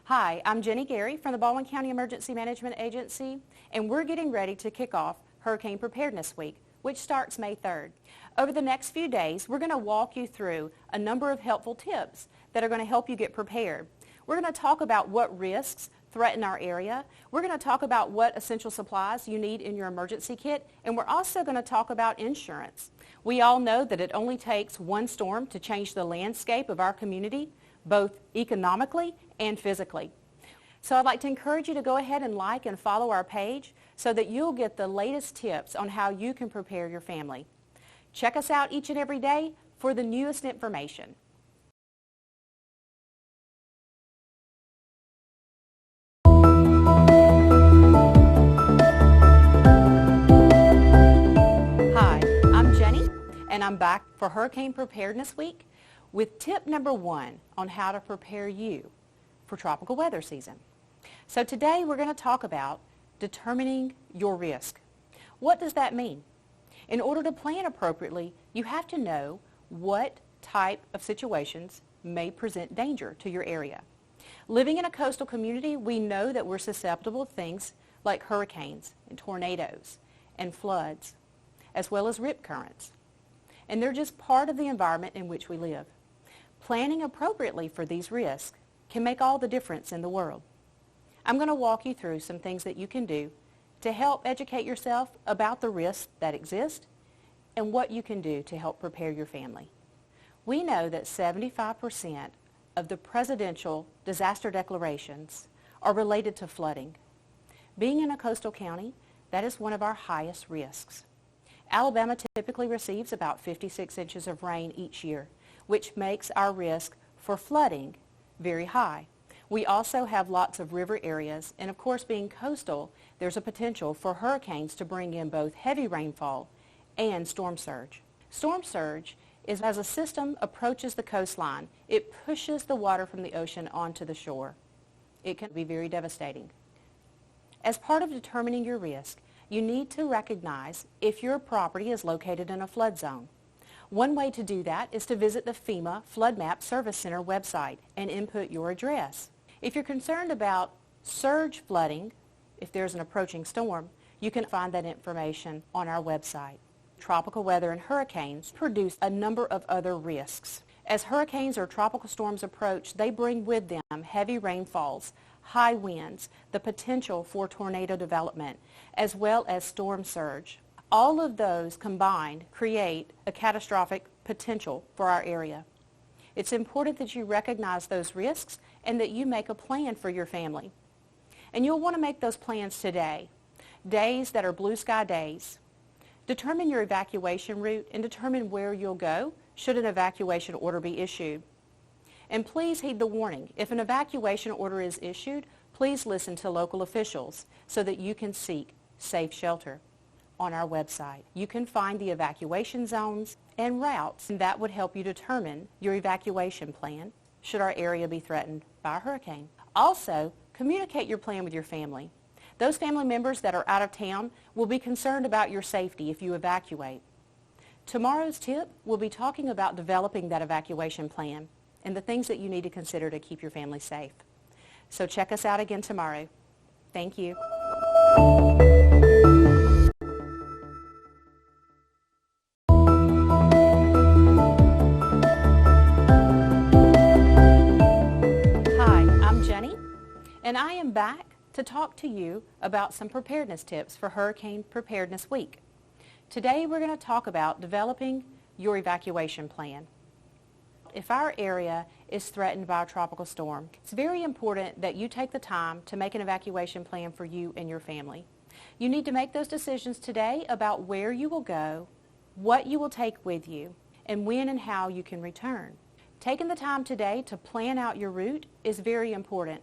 Hi, I'm Jenny Gary from the Baldwin County Emergency Management Agency, and we're getting ready to kick off Hurricane Preparedness Week, which starts May 3rd. Over the next few days, we're going to walk you through a number of helpful tips that are going to help you get prepared. We're going to talk about what risks threaten our area. We're going to talk about what essential supplies you need in your emergency kit, and we're also going to talk about insurance. We all know that it only takes one storm to change the landscape of our community, both economically and physically. So I'd like to encourage you to go ahead and like and follow our page so that you'll get the latest tips on how you can prepare your family. Check us out each and every day for the newest information. Hi, I'm Jenny, and I'm back for Hurricane Preparedness Week with tip number 1 on how to prepare you for tropical weather season. So today we're going to talk about determining your risk. What does that mean? In order to plan appropriately, you have to know what type of situations may present danger to your area. Living in a coastal community, we know that we're susceptible to things like hurricanes and tornadoes and floods, as well as rip currents. And they're just part of the environment in which we live. Planning appropriately for these risks can make all the difference in the world. I'm going to walk you through some things that you can do to help educate yourself about the risks that exist and what you can do to help prepare your family. We know that 75% of the presidential disaster declarations are related to flooding. Being in a coastal county, that is one of our highest risks. Alabama typically receives about 56 inches of rain each year, which makes our risk for flooding very high. We also have lots of river areas, and of course, being coastal, there's a potential for hurricanes to bring in both heavy rainfall and storm surge. Storm surge is as a system approaches the coastline, it pushes the water from the ocean onto the shore. It can be very devastating. As part of determining your risk, you need to recognize if your property is located in a flood zone. One way to do that is to visit the FEMA Flood Map Service Center website and input your address. If you're concerned about surge flooding, if there's an approaching storm, you can find that information on our website. Tropical weather and hurricanes produce a number of other risks. As hurricanes or tropical storms approach, they bring with them heavy rainfalls, high winds, the potential for tornado development, as well as storm surge. All of those combined create a catastrophic potential for our area. It's important that you recognize those risks and that you make a plan for your family. And you'll want to make those plans today, days that are blue sky days. Determine your evacuation route and determine where you'll go should an evacuation order be issued. And please heed the warning. If an evacuation order is issued, please listen to local officials so that you can seek safe shelter. On our website, you can find the evacuation zones and routes, and that would help you determine your evacuation plan should our area be threatened by a hurricane. Also, communicate your plan with your family. Those family members that are out of town will be concerned about your safety if you evacuate. Tomorrow's tip will be talking about developing that evacuation plan and the things that you need to consider to keep your family safe. So check us out again tomorrow. Thank you. And I am back to talk to you about some preparedness tips for Hurricane Preparedness Week. Today we're going to talk about developing your evacuation plan. If our area is threatened by a tropical storm, it's very important that you take the time to make an evacuation plan for you and your family. You need to make those decisions today about where you will go, what you will take with you, and when and how you can return. Taking the time today to plan out your route is very important.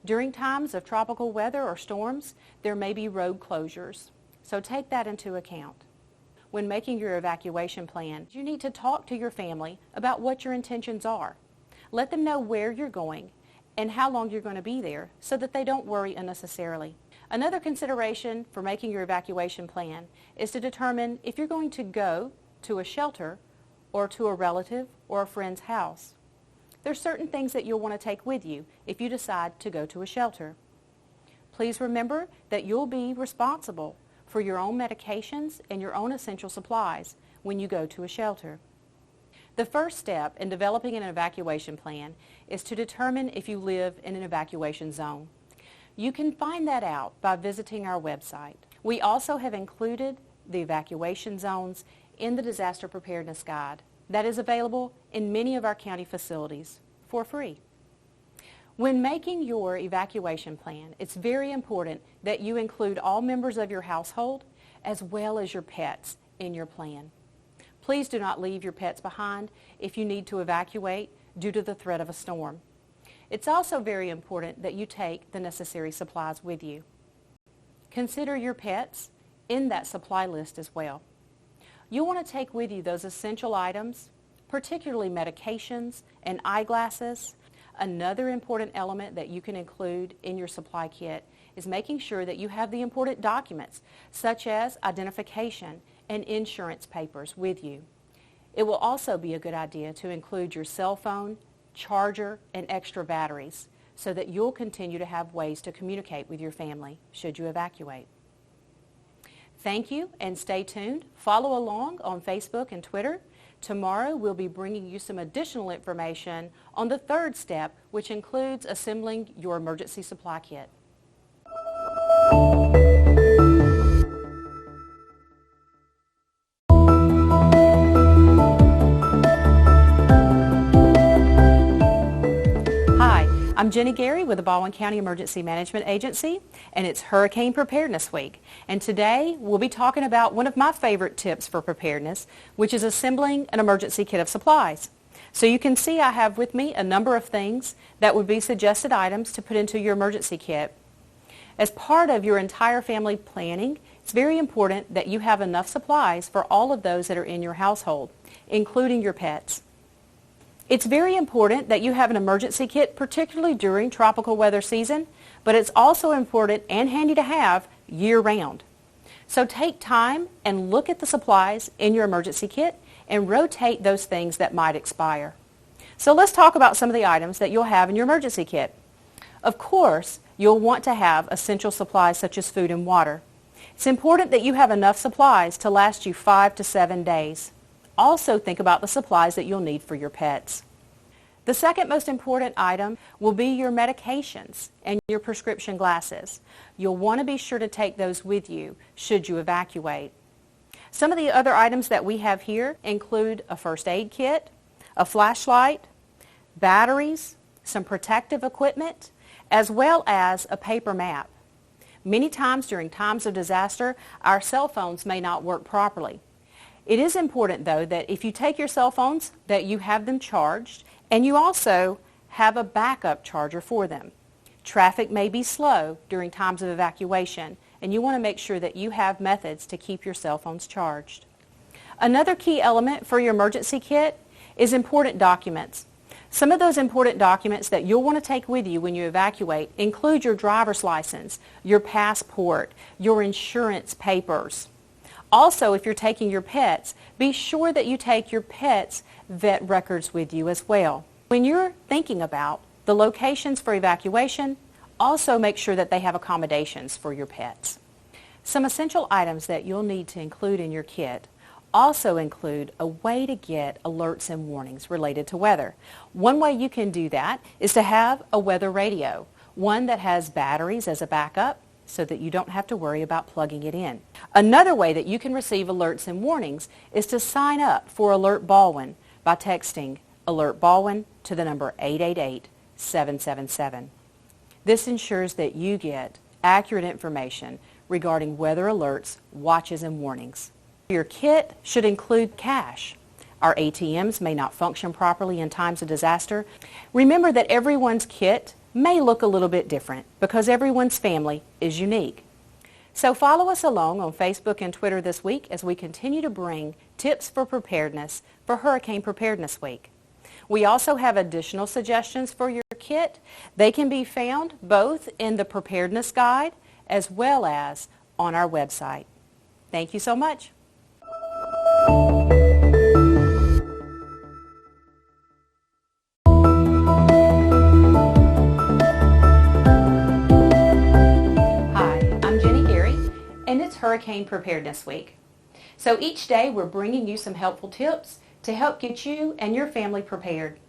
During times of tropical weather or storms, there may be road closures, so take that into account. When making your evacuation plan, you need to talk to your family about what your intentions are. Let them know where you're going and how long you're going to be there so that they don't worry unnecessarily. Another consideration for making your evacuation plan is to determine if you're going to go to a shelter or to a relative or a friend's house. there's certain things that you'll want to take with you if you decide to go to a shelter. Please remember that you'll be responsible for your own medications and your own essential supplies when you go to a shelter. The first step in developing an evacuation plan is to determine if you live in an evacuation zone. You can find that out by visiting our website. We also have included the evacuation zones in the Disaster Preparedness Guide that is available in many of our county facilities for free. When making your evacuation plan, it's very important that you include all members of your household as well as your pets in your plan. Please do not leave your pets behind if you need to evacuate due to the threat of a storm. It's also very important that you take the necessary supplies with you. Consider your pets in that supply list as well. You'll want to take with you those essential items, particularly medications and eyeglasses. Another important element that you can include in your supply kit is making sure that you have the important documents, such as identification and insurance papers, with you. It will also be a good idea to include your cell phone, charger, and extra batteries so that you'll continue to have ways to communicate with your family should you evacuate. Thank you, and stay tuned. Follow along on Facebook and Twitter. Tomorrow we'll be bringing you some additional information on the third step, which includes assembling your emergency supply kit. I'm Jenny Gary with the Baldwin County Emergency Management Agency, and it's Hurricane Preparedness Week. And today we'll be talking about one of my favorite tips for preparedness, which is assembling an emergency kit of supplies. So you can see I have with me a number of things that would be suggested items to put into your emergency kit. As part of your entire family planning, it's very important that you have enough supplies for all of those that are in your household, including your pets. It's very important that you have an emergency kit, particularly during tropical weather season, but it's also important and handy to have year-round. So take time and look at the supplies in your emergency kit and rotate those things that might expire. So let's talk about some of the items that you'll have in your emergency kit. Of course, you'll want to have essential supplies such as food and water. It's important that you have enough supplies to last you 5 to 7 days. Also think about the supplies that you'll need for your pets. The second most important item will be your medications and your prescription glasses. You'll want to be sure to take those with you should you evacuate. Some of the other items that we have here include a first aid kit, a flashlight, batteries, some protective equipment, as well as a paper map. Many times during times of disaster, our cell phones may not work properly. It is important, though, that if you take your cell phones, that you have them charged, and you also have a backup charger for them. Traffic may be slow during times of evacuation, and you want to make sure that you have methods to keep your cell phones charged. Another key element for your emergency kit is important documents. Some of those important documents that you'll want to take with you when you evacuate include your driver's license, your passport, your insurance papers. Also, if you're taking your pets, be sure that you take your pets' vet records with you as well. When you're thinking about the locations for evacuation, also make sure that they have accommodations for your pets. Some essential items that you'll need to include in your kit also include a way to get alerts and warnings related to weather. One way you can do that is to have a weather radio, one that has batteries as a backup, so that you don't have to worry about plugging it in. Another way that you can receive alerts and warnings is to sign up for Alert Baldwin by texting Alert Baldwin to the number 888-777. This ensures that you get accurate information regarding weather alerts, watches, and warnings. Your kit should include cash. Our ATMs may not function properly in times of disaster. Remember that everyone's kit may look a little bit different because everyone's family is unique. So follow us along on Facebook and Twitter this week as we continue to bring tips for preparedness for Hurricane Preparedness Week. We also have additional suggestions for your kit. They can be found both in the Preparedness Guide as well as on our website. Thank you so much. Hurricane Preparedness Week. So each day we're bringing you some helpful tips to help get you and your family prepared.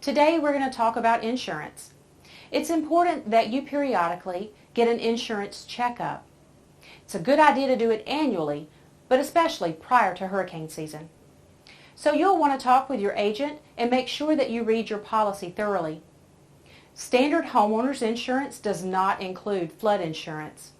Today we're going to talk about insurance. It's important that you periodically get an insurance checkup. It's a good idea to do it annually, but especially prior to hurricane season. So you'll want to talk with your agent and make sure that you read your policy thoroughly. Standard homeowners insurance does not include flood insurance.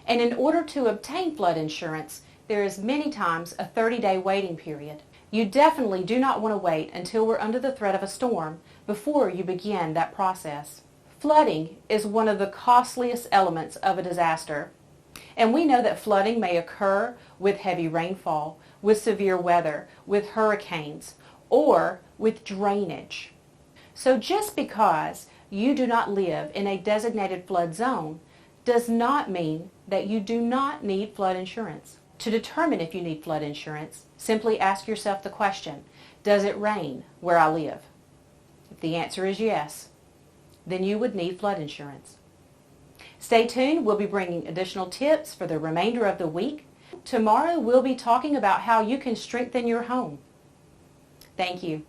And in order to obtain flood insurance, there is many times a 30-day waiting period. You definitely do not want to wait until we're under the threat of a storm before you begin that process. Flooding is one of the costliest elements of a disaster. And we know that flooding may occur with heavy rainfall, with severe weather, with hurricanes, or with drainage. So just because you do not live in a designated flood zone does not mean that you do not need flood insurance. To determine if you need flood insurance, simply ask yourself the question, does it rain where I live? If the answer is yes, then you would need flood insurance. Stay tuned, we'll be bringing additional tips for the remainder of the week. Tomorrow we'll be talking about how you can strengthen your home. Thank you.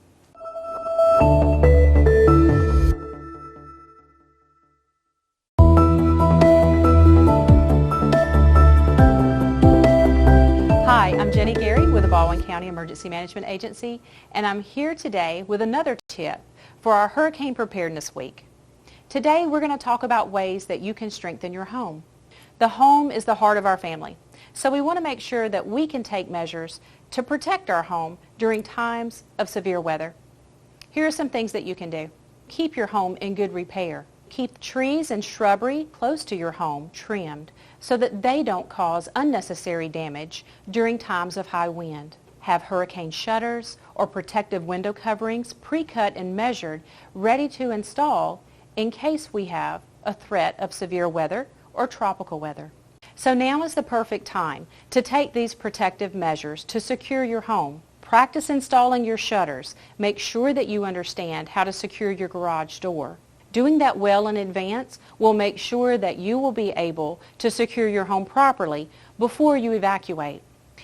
Hi, I'm Jenny Gary with the Baldwin County Emergency Management Agency, and I'm here today with another tip for our Hurricane Preparedness Week. Today we're going to talk about ways that you can strengthen your home. The home is the heart of our family, so we want to make sure that we can take measures to protect our home during times of severe weather. Here are some things that you can do. Keep your home in good repair. Keep trees and shrubbery close to your home trimmed so that they don't cause unnecessary damage during times of high wind. Have hurricane shutters or protective window coverings pre-cut and measured, ready to install in case we have a threat of severe weather or tropical weather. So now is the perfect time to take these protective measures to secure your home. Practice installing your shutters. Make sure that you understand how to secure your garage door. Doing that well in advance will make sure that you will be able to secure your home properly before you evacuate.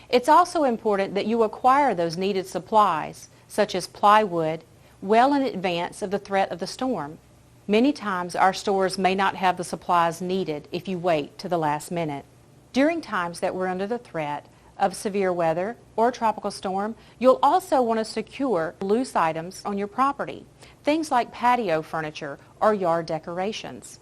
It's also important that you acquire those needed supplies, such as plywood, well in advance of the threat of the storm. Many times our stores may not have the supplies needed if you wait to the last minute. During times that we're under the threat of severe weather or tropical storm, you'll also want to secure loose items on your property, things like patio furniture or yard decorations.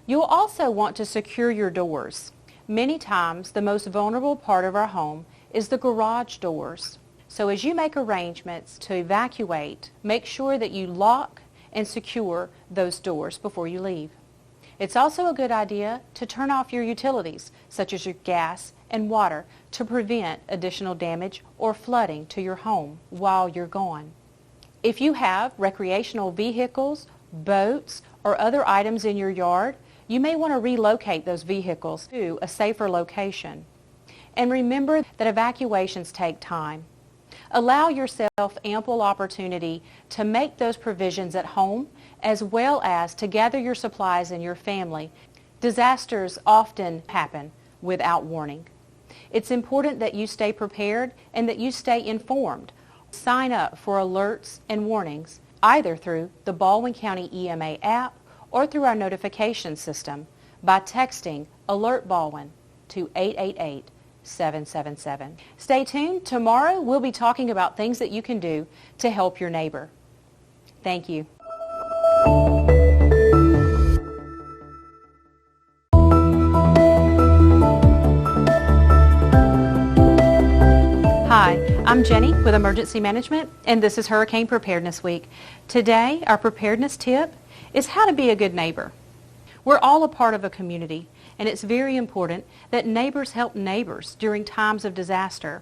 You'll also want to secure your doors. Many times the most vulnerable part of our home is the garage doors. So as you make arrangements to evacuate, make sure that you lock and secure those doors before you leave. It's also a good idea to turn off your utilities, such as your gas and water, to prevent additional damage or flooding to your home while you're gone. If you have recreational vehicles, boats, or other items in your yard, you may want to relocate those vehicles to a safer location. And remember that evacuations take time. Allow yourself ample opportunity to make those provisions at home, as well as to gather your supplies and your family. Disasters often happen without warning. It's important that you stay prepared and that you stay informed. Sign up for alerts and warnings either through the Baldwin County EMA app or through our notification system by texting Alert Baldwin to 888-777. Stay tuned. Tomorrow we'll be talking about things that you can do to help your neighbor. Thank you. Hi, I'm Jenny with Emergency Management, and this is Hurricane Preparedness Week. Today, our preparedness tip is how to be a good neighbor. We're all a part of a community, and it's very important that neighbors help neighbors during times of disaster.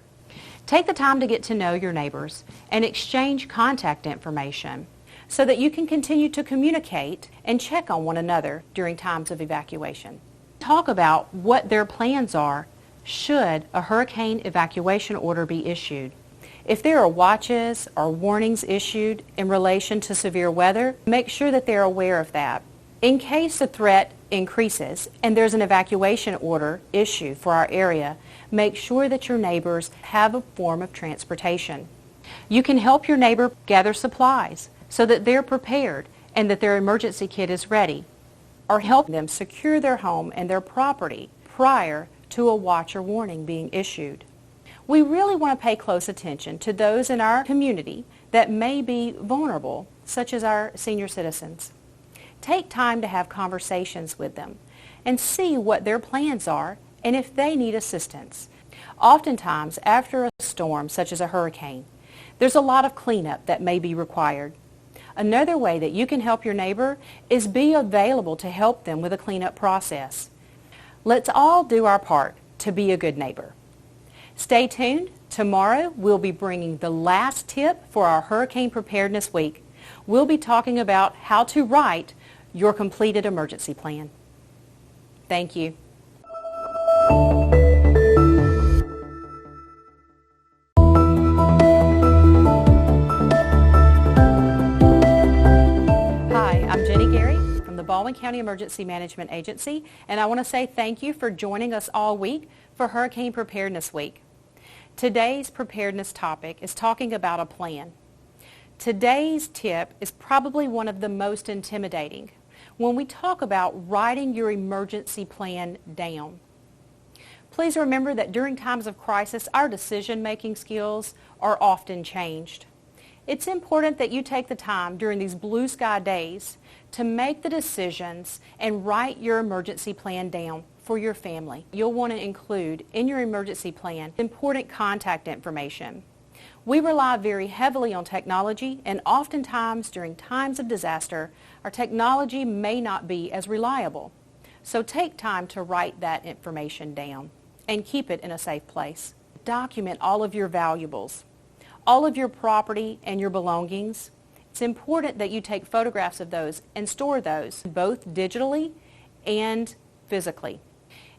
Take the time to get to know your neighbors and exchange contact information so that you can continue to communicate and check on one another during times of evacuation. Talk about what their plans are should a hurricane evacuation order be issued. If there are watches or warnings issued in relation to severe weather, make sure that they're aware of that. In case the threat increases and there's an evacuation order issued for our area, make sure that your neighbors have a form of transportation. You can help your neighbor gather supplies so that they're prepared and that their emergency kit is ready, or help them secure their home and their property prior to a watch or warning being issued. We really want to pay close attention to those in our community that may be vulnerable, such as our senior citizens. Take time to have conversations with them and see what their plans are and if they need assistance. Oftentimes, after a storm such as a hurricane, there's a lot of cleanup that may be required. Another way that you can help your neighbor is be available to help them with a cleanup process. Let's all do our part to be a good neighbor. Stay tuned. Tomorrow we'll be bringing the last tip for our Hurricane Preparedness Week. We'll be talking about how to write your completed emergency plan. Thank you. Hi, I'm Jenny Gary from the Baldwin County Emergency Management Agency, and I want to say thank you for joining us all week for Hurricane Preparedness Week. Today's preparedness topic is talking about a plan. Today's tip is probably one of the most intimidating when we talk about writing your emergency plan down. Please remember that during times of crisis, our decision-making skills are often changed. It's important that you take the time during these blue sky days to make the decisions and write your emergency plan down for your family. You'll want to include in your emergency plan important contact information. We rely very heavily on technology, and oftentimes during times of disaster, our technology may not be as reliable. So take time to write that information down and keep it in a safe place. Document all of your valuables, all of your property and your belongings. It's important that you take photographs of those and store those both digitally and physically.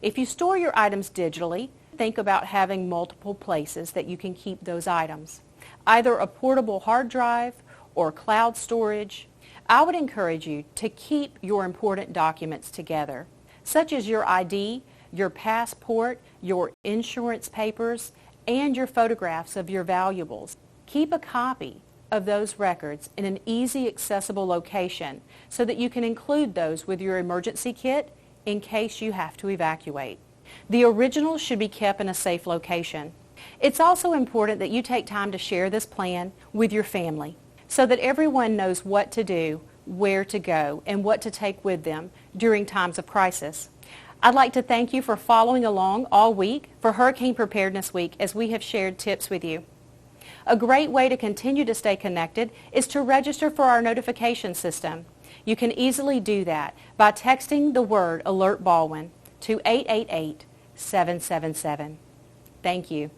If you store your items digitally, think about having multiple places that you can keep those items, either a portable hard drive or cloud storage. I would encourage you to keep your important documents together, such as your ID, your passport, your insurance papers, and your photographs of your valuables. Keep a copy of those records in an easy, accessible location so that you can include those with your emergency kit in case you have to evacuate. The originals should be kept in a safe location. It's also important that you take time to share this plan with your family so that everyone knows what to do, where to go, and what to take with them during times of crisis. I'd like to thank you for following along all week for Hurricane Preparedness Week as we have shared tips with you. A great way to continue to stay connected is to register for our notification system. You can easily do that by texting the word Alert Baldwin to 888-777. Thank you.